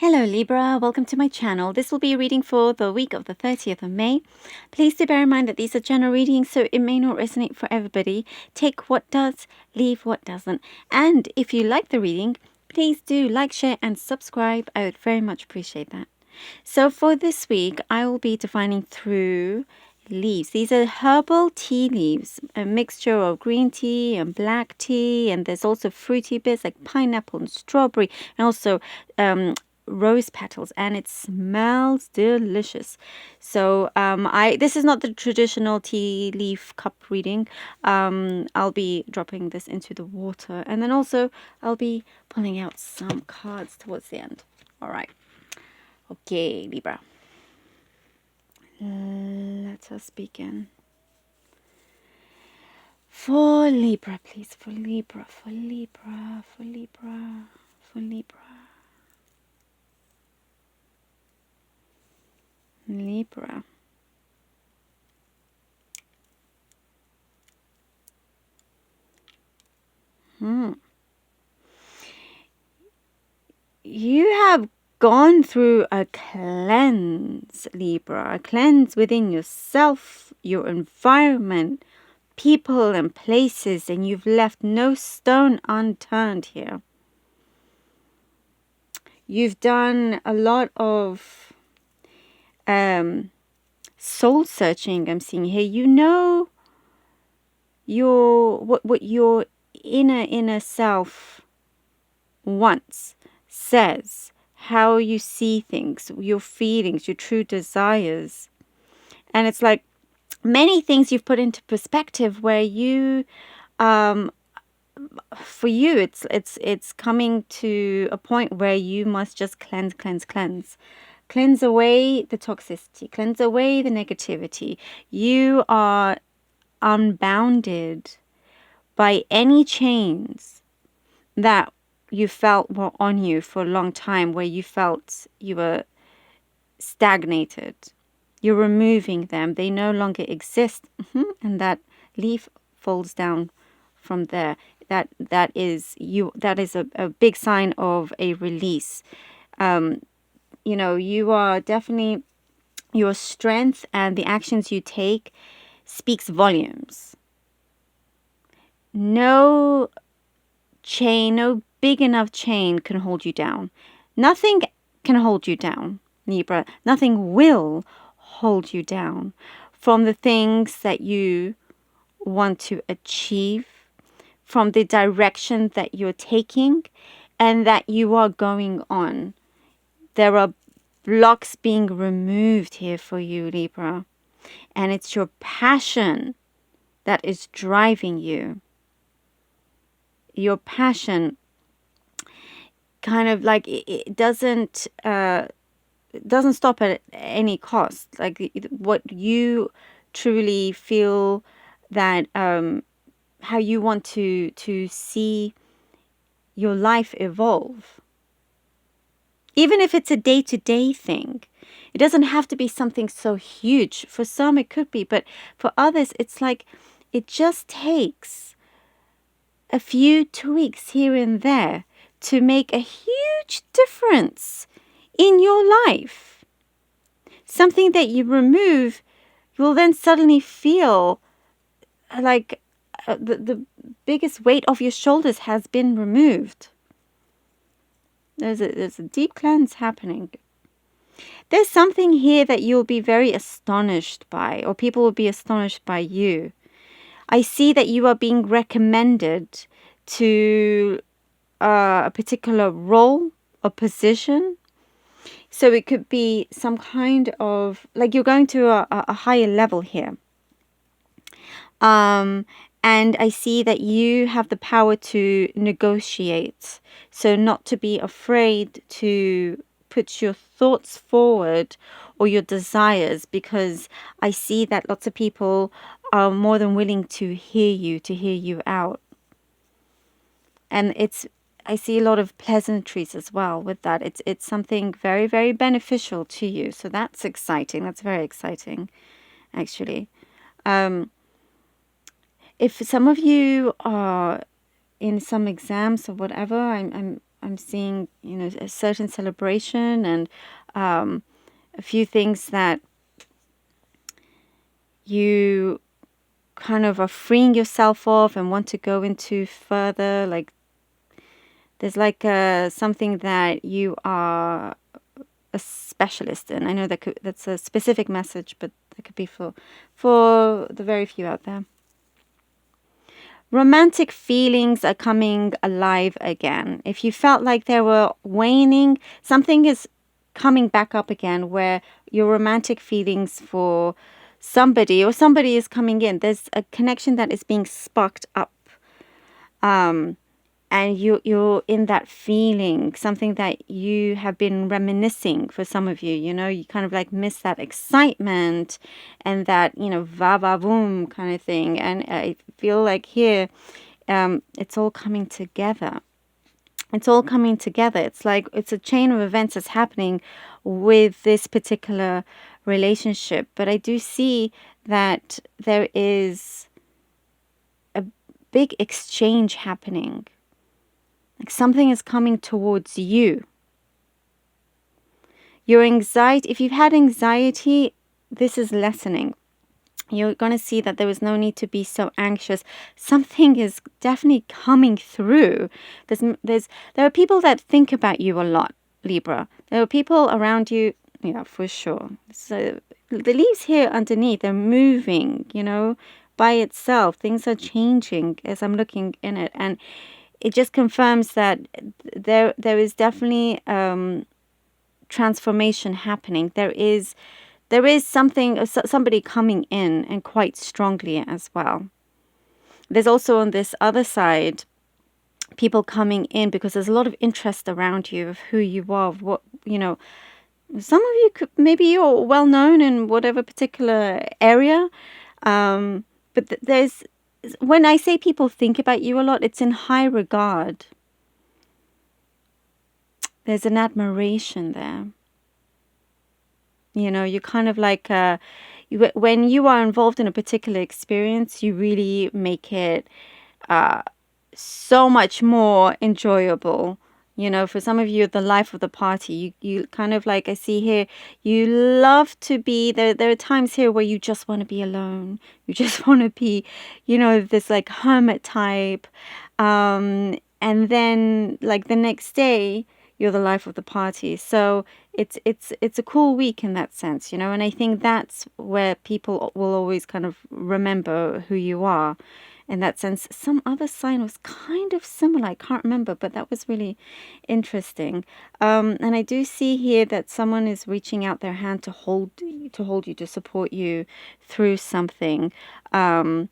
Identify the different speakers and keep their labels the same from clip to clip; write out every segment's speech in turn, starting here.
Speaker 1: Hello Libra, welcome to my channel. This will be a reading for the week of the 30th of May. Please do bear in mind that these are general readings, so it may not resonate for everybody. Take what does, leave what doesn't. And if you like the reading, please do like, share and subscribe. I would very much appreciate that. So for this week, I will be defining through leaves. These are herbal tea leaves, a mixture of green tea and black tea, and there's also fruity bits like pineapple and strawberry, and also rose petals, and it smells delicious. So this is not the traditional tea leaf cup reading. I'll be dropping this into the water, and then also I'll be pulling out some cards towards the end. All right. Okay, Libra. Let us begin. For Libra, please. For Libra, for Libra, for Libra, for Libra. Libra. You have gone through a cleanse, Libra, a cleanse within yourself, your environment, people and places, and you've left no stone unturned here. You've done a lot of soul searching, I'm seeing here. You know what your inner self wants, says, how you see things, your feelings, your true desires. And it's like many things you've put into perspective where you for you it's coming to a point where you must just cleanse away the toxicity, cleanse away the negativity. You are unbounded by any chains that you felt were on you for a long time, where you felt you were stagnated. You're removing them. They no longer exist. And that leaf falls down from there. That is a big sign of a release. You are definitely, your strength and the actions you take speaks volumes. No chain, no big enough chain can hold you down. Nothing can hold you down, Libra. Nothing will hold you down from the things that you want to achieve, from the direction that you're taking and that you are going on. There are blocks being removed here for you, Libra. And it's your passion that is driving you. Your passion kind of like it doesn't stop at any cost. Like what you truly feel that how you want to see your life evolve. Even if it's a day-to-day thing, it doesn't have to be something so huge. For some it could be, but for others it's like it just takes a few tweaks here and there to make a huge difference in your life. Something that you remove, you will then suddenly feel like the biggest weight of your shoulders has been removed. There's a deep cleanse happening. There's something here that you'll be very astonished by, or people will be astonished by you. I see that you are being recommended to a particular role or position. So it could be some kind of, like you're going to a higher level here. And I see that you have the power to negotiate. So not to be afraid to put your thoughts forward or your desires, because I see that lots of people are more than willing to hear you out. And I see a lot of pleasantries as well with that. It's something very, very beneficial to you. So that's exciting. That's very exciting, actually. If some of you are in some exams or whatever, I'm seeing, you know, a certain celebration and a few things that you kind of are freeing yourself of and want to go into further. Like there's like something that you are a specialist in. I know that's a specific message, but that could be for the very few out there. Romantic feelings are coming alive again. If you felt like they were waning, something is coming back up again where your romantic feelings for somebody or somebody is coming in. There's a connection that is being sparked up. And you're in that feeling, something that you have been reminiscing for some of you, you know, you kind of like miss that excitement and that, you know, va va boom kind of thing. And I feel like here, it's all coming together. It's all coming together. It's like it's a chain of events that's happening with this particular relationship. But I do see that there is a big exchange happening. Like something is coming towards you. Your anxiety, if you've had anxiety, this is lessening. You're going to see that there was no need to be so anxious. Something is definitely coming through. There are people that think about you a lot, Libra. There are people around you, yeah, for sure. So the leaves here underneath, they're moving, you know, by itself. Things are changing as I'm looking in it. And it just confirms that there is definitely transformation happening. There is somebody coming in and quite strongly as well. There's also on this other side people coming in because there's a lot of interest around you of who you are, of what, you know, some of you could, maybe you're well known in whatever particular area, but there's, when I say people think about you a lot, it's in high regard. There's an admiration there. You know, you kind of like, when you are involved in a particular experience, you really make it so much more enjoyable. You know, for some of you, the life of the party, you kind of like, I see here, you love to be, there are times here where you just want to be alone. You just want to be, you know, this like hermit type. And then like the next day, you're the life of the party. So it's a cool week in that sense, you know, and I think that's where people will always kind of remember who you are. In that sense, some other sign was kind of similar. I can't remember, but that was really interesting. And I do see here that someone is reaching out their hand to hold you, to support you through something. You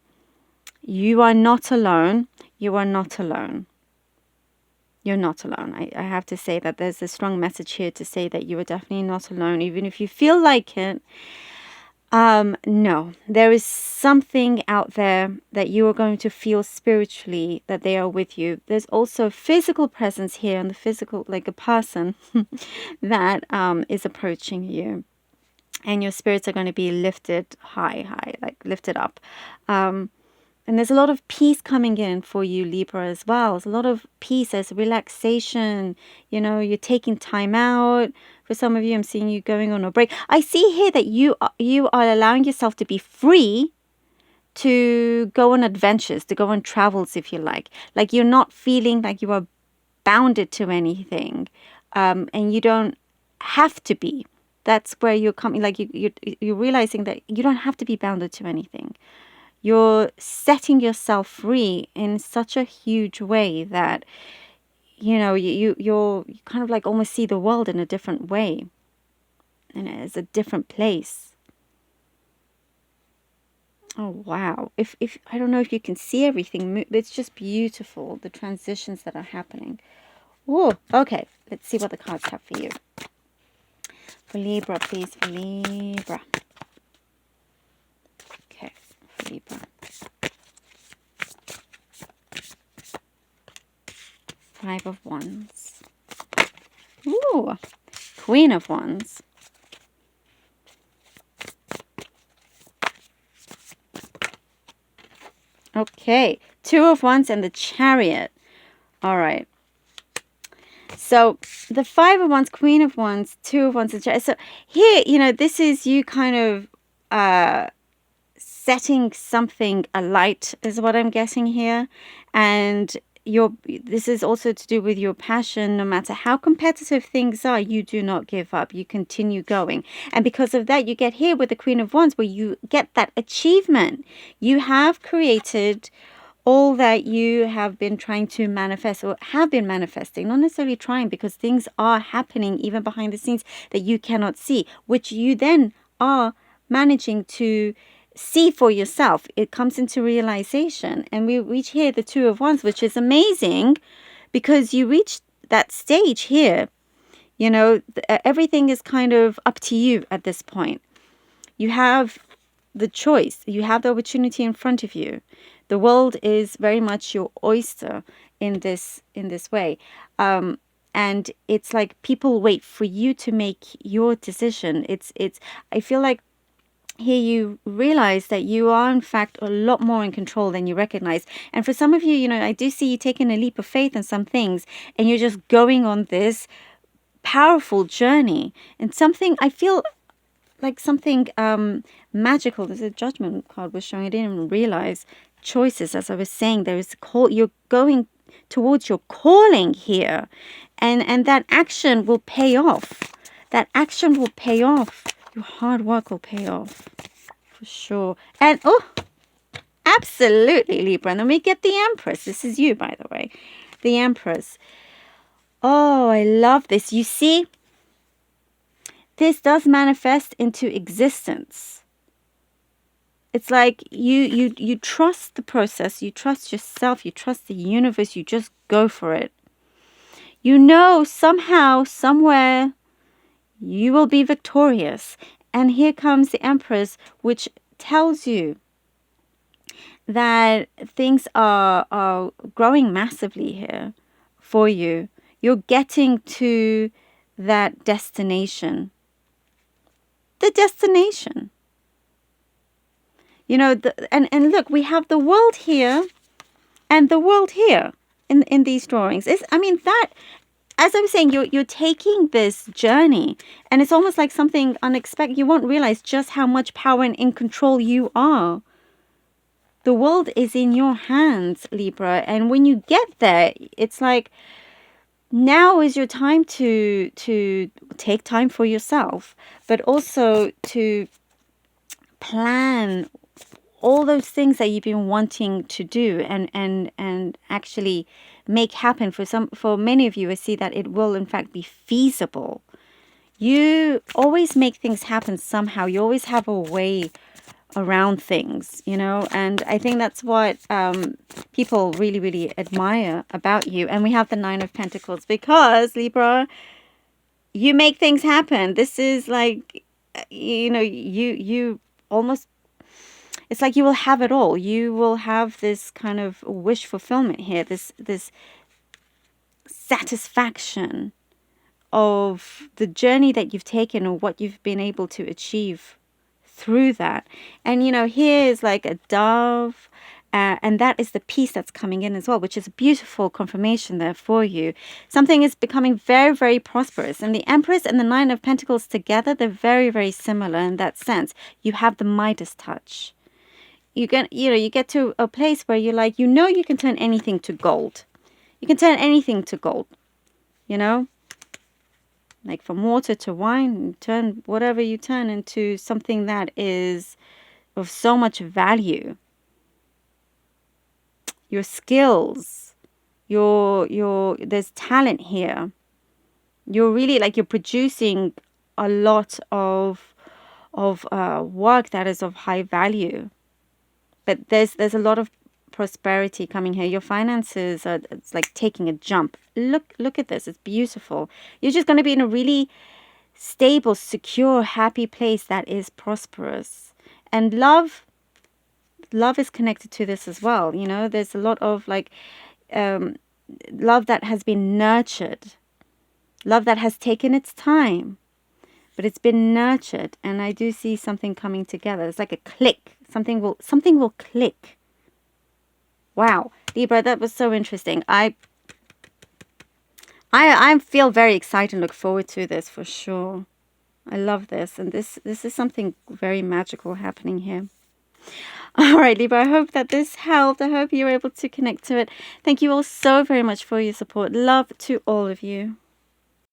Speaker 1: are not alone. You are not alone. You're not alone. I have to say that there's a strong message here to say that you are definitely not alone, even if you feel like it. No, there is something out there that you are going to feel spiritually that they are with you. There's also a physical presence here, and the physical, like a person that is approaching you, and your spirits are going to be lifted high, like lifted up. And there's a lot of peace coming in for you, Libra, as well. There's a lot of peace, there's relaxation. You know, you're taking time out. For some of you, I'm seeing you going on a break. I see here that you are allowing yourself to be free to go on adventures, to go on travels, if you like. Like you're not feeling like you are bounded to anything, and you don't have to be. That's where you're coming. Like you're realizing that you don't have to be bounded to anything. You're setting yourself free in such a huge way that, you know, you kind of like almost see the world in a different way. And it's a different place. Oh, wow. If I don't know if you can see everything. It's just beautiful, the transitions that are happening. Oh, okay. Let's see what the cards have for you. For Libra, please. For Libra. Okay. For Libra. Five of Wands. Ooh, Queen of Wands. Okay, Two of Wands and the Chariot. All right. So the Five of Wands, Queen of Wands, Two of Wands, and so here, you know, this is you kind of setting something alight is what I'm getting here. And this is also to do with your passion. No matter how competitive things are, you do not give up. You continue going. And because of that, you get here with the Queen of Wands, where you get that achievement. You have created all that you have been trying to manifest, or have been manifesting, not necessarily trying, because things are happening even behind the scenes that you cannot see, which you then are managing to see for yourself. It comes into realization, and we reach here the Two of Wands, which is amazing because you reach that stage here. You know, everything is kind of up to you at this point. You have the choice, you have the opportunity in front of you. The world is very much your oyster in this way. And it's like people wait for you to make your decision. I feel like here you realize that you are in fact a lot more in control than you recognize. And for some of you, you know, I do see you taking a leap of faith in some things, and you're just going on this powerful journey. And something, I feel like something magical. There's a Judgment card was showing. I didn't even realize. Choices, as I was saying, there is a call. You're going towards your calling here, and that action will pay off. That action will pay off. Your hard work will pay off for sure. And absolutely, Libra. And then we get the Empress. This is you, by the way, the Empress. Oh, I love this. You see, this does manifest into existence. It's like you trust the process, you trust yourself, you trust the universe, you just go for it. You know, somehow, somewhere, you will be victorious. And here comes the Empress, which tells you that things are growing massively here for you. You're getting to that destination. The destination. You know, and look, we have the world here and the world here in these drawings. I mean, that, as I was saying, you're taking this journey, and it's almost like something unexpected. You won't realize just how much power and in control you are. The world is in your hands, Libra. And when you get there, it's like, now is your time to take time for yourself, but also to plan all those things that you've been wanting to do and actually make happen. For many of you, I see that it will in fact be feasible. You always make things happen somehow. You always have a way around things, you know, and I think that's what people really, really admire about you. And we have the Nine of Pentacles because, Libra, you make things happen. This is like, you know, you almost, it's like you will have it all. You will have this kind of wish fulfillment here, this satisfaction of the journey that you've taken or what you've been able to achieve through that. And, you know, here is like a dove, and that is the peace that's coming in as well, which is a beautiful confirmation there for you. Something is becoming very, very prosperous. And the Empress and the Nine of Pentacles together, they're very, very similar in that sense. You have the Midas touch. You get to a place where you're like, you can turn anything to gold. You can turn anything to gold, you know? Like from water to wine, turn whatever you turn into something that is of so much value. Your skills, there's talent here. You're really like, you're producing a lot of work that is of high value. But there's a lot of prosperity coming here. Your finances are, it's like taking a jump. Look at this. It's beautiful. You're just going to be in a really stable, secure, happy place that is prosperous. And love is connected to this as well. You know, there's a lot of like love that has been nurtured. Love that has taken its time. But it's been nurtured. And I do see something coming together. It's like a click. Something will click. Wow, Libra, that was so interesting. I I feel very excited and look forward to this for sure. I love this, and this is something very magical happening here. All right, Libra, I hope that this helped. I hope you were able to connect to it. Thank you all so very much for your support. Love to all of you.